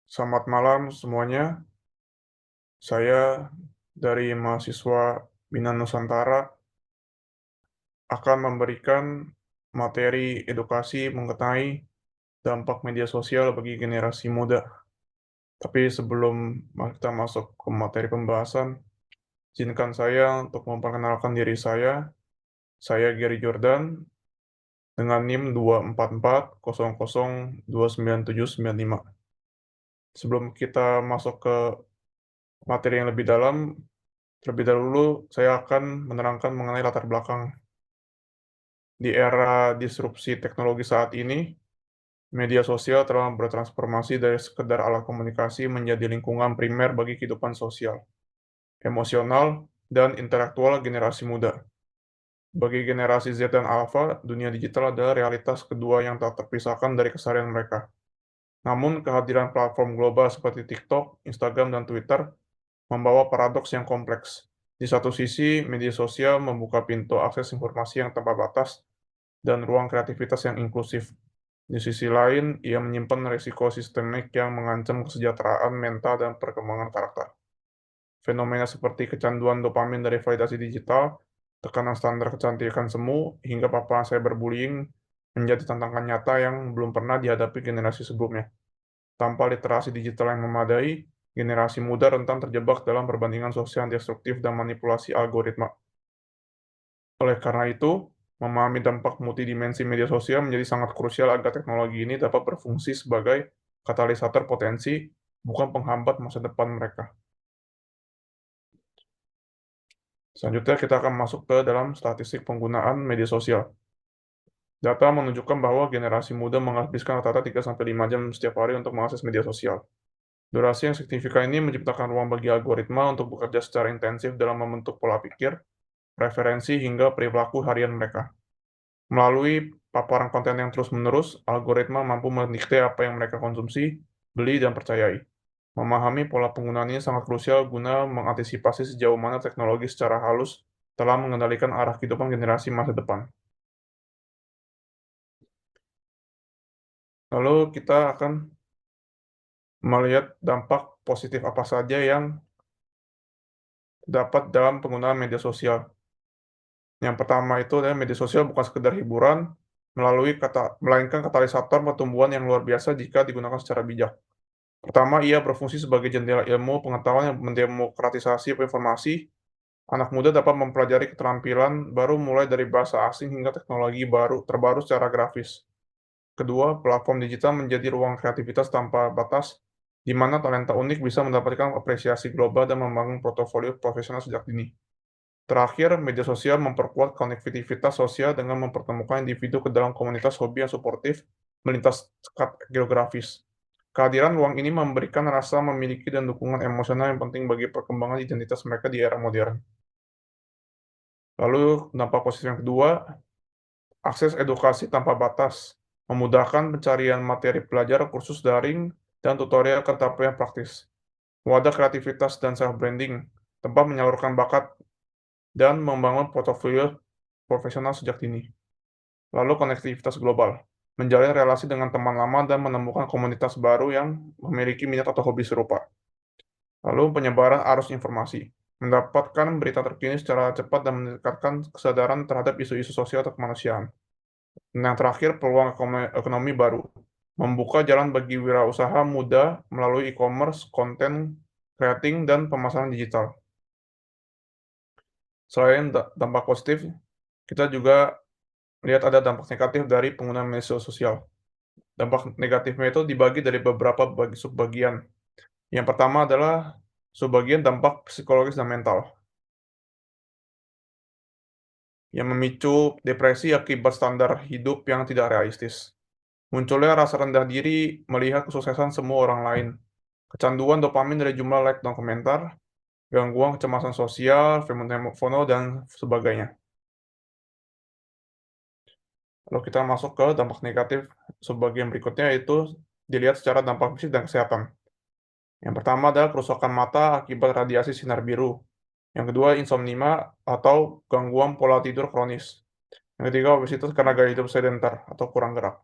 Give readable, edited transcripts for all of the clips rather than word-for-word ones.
Selamat malam semuanya. Saya dari mahasiswa Bina Nusantara akan memberikan materi edukasi mengenai dampak media sosial bagi generasi muda. Tapi sebelum kita masuk ke materi pembahasan, izinkan saya untuk memperkenalkan diri saya. Saya Gary Jordan dengan NIM 24400297795. Sebelum kita masuk ke materi yang lebih dalam, terlebih dahulu saya akan menerangkan mengenai latar belakang. Di era disrupsi teknologi saat ini, media sosial telah bertransformasi dari sekedar alat komunikasi menjadi lingkungan primer bagi kehidupan sosial, emosional, dan intelektual generasi muda. Bagi generasi Z dan Alpha, dunia digital adalah realitas kedua yang tak terpisahkan dari keseharian mereka. Namun, kehadiran platform global seperti TikTok, Instagram, dan Twitter membawa paradoks yang kompleks. Di satu sisi, media sosial membuka pintu akses informasi yang tanpa batas dan ruang kreativitas yang inklusif. Di sisi lain, ia menyimpan risiko sistemik yang mengancam kesejahteraan mental dan perkembangan karakter. Fenomena seperti kecanduan dopamin dari validasi digital, tekanan standar kecantikan semu, hingga paparan cyberbullying menjadi tantangan nyata yang belum pernah dihadapi generasi sebelumnya. Tanpa literasi digital yang memadai, generasi muda rentan terjebak dalam perbandingan sosial yang destruktif dan manipulasi algoritma. Oleh karena itu, memahami dampak multidimensi media sosial menjadi sangat krusial agar teknologi ini dapat berfungsi sebagai katalisator potensi, bukan penghambat masa depan mereka. Selanjutnya, kita akan masuk ke dalam statistik penggunaan media sosial. Data menunjukkan bahwa generasi muda menghabiskan rata-rata 3-5 jam setiap hari untuk mengakses media sosial. Durasi yang signifikan ini menciptakan ruang bagi algoritma untuk bekerja secara intensif dalam membentuk pola pikir, preferensi, hingga perilaku harian mereka. Melalui paparan konten yang terus-menerus, algoritma mampu mendikte apa yang mereka konsumsi, beli, dan percayai. Memahami pola penggunaan ini sangat krusial guna mengantisipasi sejauh mana teknologi secara halus telah mengendalikan arah kehidupan generasi masa depan. Lalu kita akan melihat dampak positif apa saja yang dapat dalam penggunaan media sosial. Yang pertama itu adalah media sosial bukan sekedar hiburan, melainkan katalisator pertumbuhan yang luar biasa jika digunakan secara bijak. Pertama, ia berfungsi sebagai jendela ilmu pengetahuan yang mendemokratisasi informasi. Anak muda dapat mempelajari keterampilan baru mulai dari bahasa asing hingga teknologi terbaru secara grafis. Kedua, platform digital menjadi ruang kreativitas tanpa batas, di mana talenta unik bisa mendapatkan apresiasi global dan membangun portofolio profesional sejak dini. Terakhir, media sosial memperkuat konektivitas sosial dengan mempertemukan individu ke dalam komunitas hobi yang suportif melintas sekat geografis. Kehadiran ruang ini memberikan rasa memiliki dan dukungan emosional yang penting bagi perkembangan identitas mereka di era modern. Lalu, dampak positif yang kedua, akses edukasi tanpa batas, memudahkan pencarian materi belajar, kursus daring, dan tutorial keterampilan praktis. Wadah kreativitas dan self-branding, tempat menyalurkan bakat dan membangun portofolio profesional sejak dini. Lalu konektivitas global, menjalin relasi dengan teman lama dan menemukan komunitas baru yang memiliki minat atau hobi serupa. Lalu penyebaran arus informasi, mendapatkan berita terkini secara cepat dan meningkatkan kesadaran terhadap isu-isu sosial atau kemanusiaan. Dan yang terakhir, peluang ekonomi baru, membuka jalan bagi wirausaha muda melalui e-commerce, konten creating, dan pemasaran digital. Selain dampak positif, kita juga lihat ada dampak negatif dari penggunaan media sosial. Dampak negatifnya itu dibagi dari beberapa subbagian. Yang pertama adalah subbagian dampak psikologis dan mental, yang memicu depresi akibat standar hidup yang tidak realistis. Munculnya rasa rendah diri melihat kesuksesan semua orang lain, kecanduan dopamin dari jumlah like dan komentar, gangguan kecemasan sosial, FOMO, dan sebagainya. Lalu kita masuk ke dampak negatif subbagian berikutnya, yaitu dilihat secara dampak fisik dan kesehatan. Yang pertama adalah kerusakan mata akibat radiasi sinar biru. Yang kedua, insomnia atau gangguan pola tidur kronis. Yang ketiga, obesitas karena gaya hidup sedentar atau kurang gerak.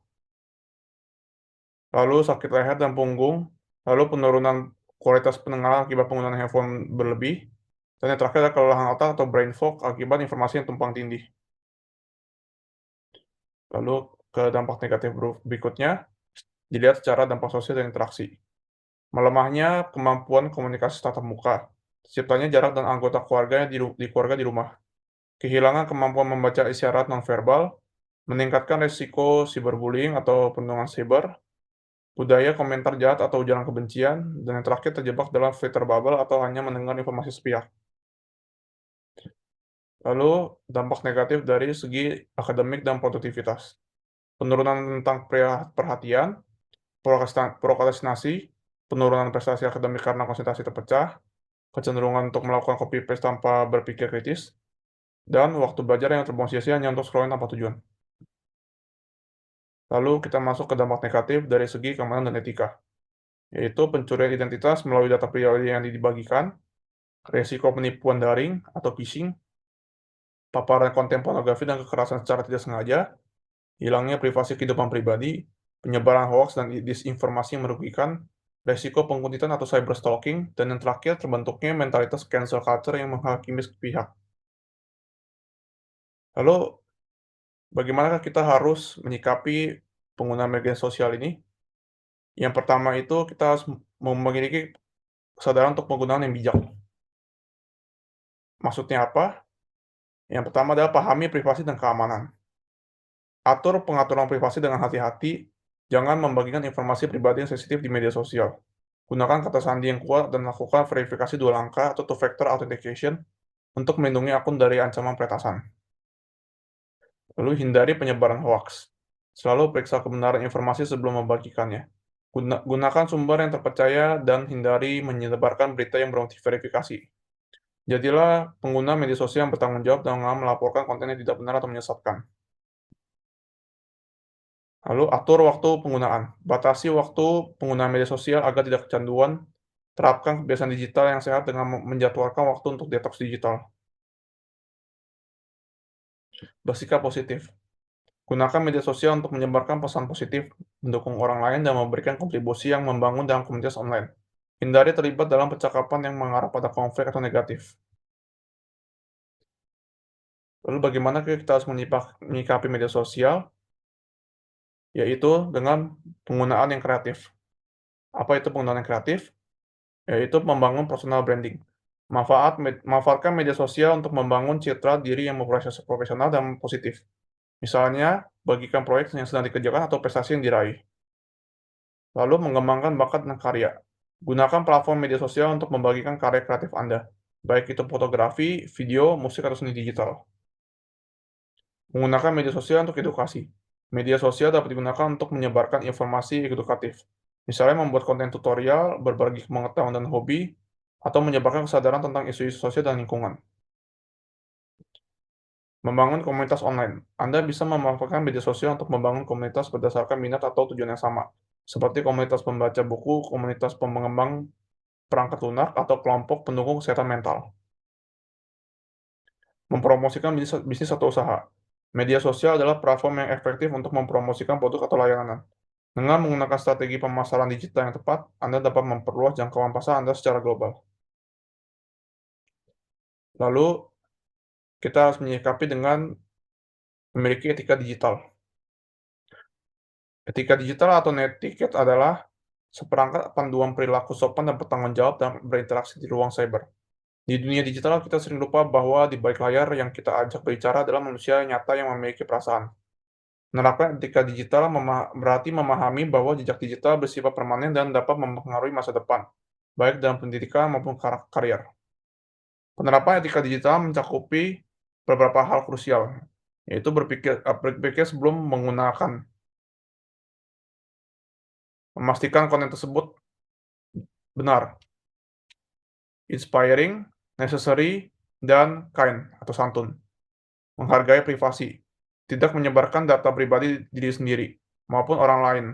Lalu sakit leher dan punggung lalu penurunan kualitas pendengaran akibat penggunaan handphone berlebih, dan yang terakhir adalah kelelahan otak atau brain fog akibat informasi yang tumpang tindih. Lalu ke dampak negatif berikutnya, dilihat secara dampak sosial dan interaksi. Melemahnya kemampuan komunikasi tatap muka, terciptanya jarak dan anggota keluarga di keluarga di rumah, kehilangan kemampuan membaca isyarat nonverbal, meningkatkan resiko cyberbullying atau perundungan siber, budaya komentar jahat atau ujaran kebencian, dan yang terakhir terjebak dalam filter bubble atau hanya mendengar informasi sepihak. Lalu dampak negatif dari segi akademik dan produktivitas. Penurunan tentang perhatian, prokrastinasi, penurunan prestasi akademik karena konsentrasi terpecah, kecenderungan untuk melakukan copy paste tanpa berpikir kritis, dan waktu belajar yang terbuang sia-sia hanya untuk scrolling tanpa tujuan. Lalu kita masuk ke dampak negatif dari segi keamanan dan etika, yaitu pencurian identitas melalui data pribadi yang dibagikan, resiko penipuan daring atau phishing, paparan konten pornografi dan kekerasan secara tidak sengaja, hilangnya privasi kehidupan pribadi, penyebaran hoaks dan disinformasi yang merugikan, resiko pengkuntitan atau cyberstalking, dan yang terakhir terbentuknya mentalitas cancel culture yang menghakimi pihak. Lalu, bagaimanakah kita harus menyikapi pengguna media sosial ini? Yang pertama itu kita harus memiliki kesadaran untuk penggunaan yang bijak. Maksudnya apa? Yang pertama adalah pahami privasi dan keamanan. Atur pengaturan privasi dengan hati-hati, jangan membagikan informasi pribadi yang sensitif di media sosial. Gunakan kata sandi yang kuat dan lakukan verifikasi 2 langkah atau two-factor authentication untuk melindungi akun dari ancaman peretasan. Lalu hindari penyebaran hoaks. Selalu periksa kebenaran informasi sebelum membagikannya. Gunakan sumber yang terpercaya dan hindari menyebarkan berita yang belum diverifikasi. Jadilah pengguna media sosial yang bertanggung jawab dengan melaporkan konten yang tidak benar atau menyesatkan. Lalu atur waktu penggunaan. Batasi waktu penggunaan media sosial agar tidak kecanduan. Terapkan kebiasaan digital yang sehat dengan menjadwalkan waktu untuk detox digital. Bersikap positif. Gunakan media sosial untuk menyebarkan pesan positif, mendukung orang lain, dan memberikan kontribusi yang membangun dalam komunitas online. Hindari terlibat dalam percakapan yang mengarah pada konflik atau negatif. Lalu bagaimana kita harus menyikapi media sosial? Yaitu dengan penggunaan yang kreatif. Apa itu penggunaan yang kreatif? Yaitu membangun personal branding. Manfaatkan media sosial untuk membangun citra diri yang profesional dan positif. Misalnya, bagikan proyek yang sedang dikerjakan atau prestasi yang diraih. Lalu mengembangkan bakat dan karya. Gunakan platform media sosial untuk membagikan karya kreatif Anda, baik itu fotografi, video, musik, atau seni digital. Menggunakan media sosial untuk edukasi. Media sosial dapat digunakan untuk menyebarkan informasi edukatif. Misalnya membuat konten tutorial, berbagi pengetahuan dan hobi, atau menyebarkan kesadaran tentang isu-isu sosial dan lingkungan. Membangun komunitas online. Anda bisa memanfaatkan media sosial untuk membangun komunitas berdasarkan minat atau tujuan yang sama, seperti komunitas pembaca buku, komunitas pengembang perangkat lunak, atau kelompok pendukung kesehatan mental. Mempromosikan bisnis atau usaha. Media sosial adalah platform yang efektif untuk mempromosikan produk atau layanan. Dengan menggunakan strategi pemasaran digital yang tepat, Anda dapat memperluas jangkauan pasar Anda secara global. Lalu, kita harus menyikapi dengan memiliki etika digital. Etika digital atau netiquette adalah seperangkat panduan perilaku sopan dan bertanggung jawab dalam berinteraksi di ruang cyber. Di dunia digital, kita sering lupa bahwa di balik layar yang kita ajak berbicara adalah manusia nyata yang memiliki perasaan. Menerapkan etika digital berarti memahami bahwa jejak digital bersifat permanen dan dapat mempengaruhi masa depan, baik dalam pendidikan maupun karier. Penerapan etika digital mencakupi beberapa hal krusial, yaitu berpikir sebelum menggunakan, memastikan konten tersebut benar, inspiring, necessary, dan kind atau santun, menghargai privasi, tidak menyebarkan data pribadi diri sendiri maupun orang lain,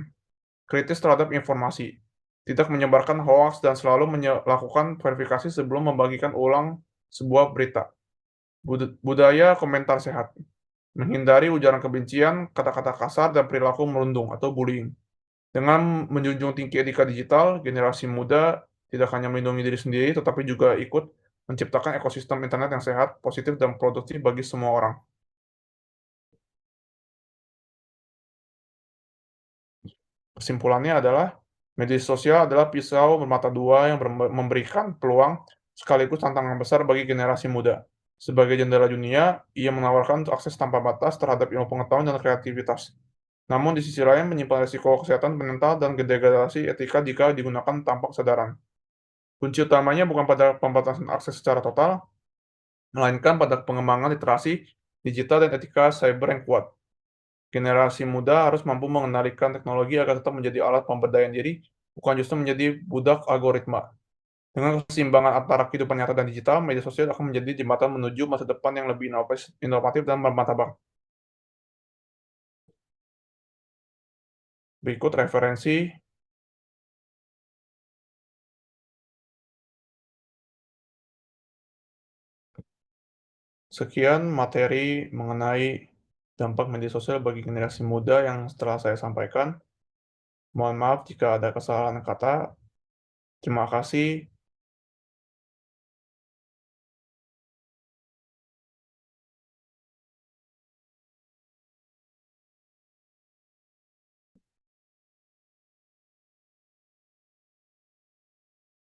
kritis terhadap informasi, tidak menyebarkan hoaks dan selalu melakukan verifikasi sebelum membagikan ulang sebuah berita. Budaya komentar sehat, menghindari ujaran kebencian, kata-kata kasar, dan perilaku merundung atau bullying. Dengan menjunjung tinggi etika digital, generasi muda tidak hanya melindungi diri sendiri, tetapi juga ikut menciptakan ekosistem internet yang sehat, positif, dan produktif bagi semua orang. Kesimpulannya adalah, media sosial adalah pisau bermata dua yang memberikan peluang sekaligus tantangan besar bagi generasi muda. Sebagai jendela dunia, ia menawarkan akses tanpa batas terhadap ilmu pengetahuan dan kreativitas. Namun di sisi lain menyimpan risiko kesehatan mental dan degradasi etika jika digunakan tanpa kesadaran. Kunci utamanya bukan pada pembatasan akses secara total, melainkan pada pengembangan literasi digital dan etika cyber yang kuat. Generasi muda harus mampu mengendalikan teknologi agar tetap menjadi alat pemberdayaan diri, bukan justru menjadi budak algoritma. Dengan keseimbangan antara kehidupan nyata dan digital, media sosial akan menjadi jembatan menuju masa depan yang lebih inovatif dan bermartabat. Berikut referensi. Sekian materi mengenai dampak media sosial bagi generasi muda yang setelah saya sampaikan. Mohon maaf jika ada kesalahan kata. Terima kasih.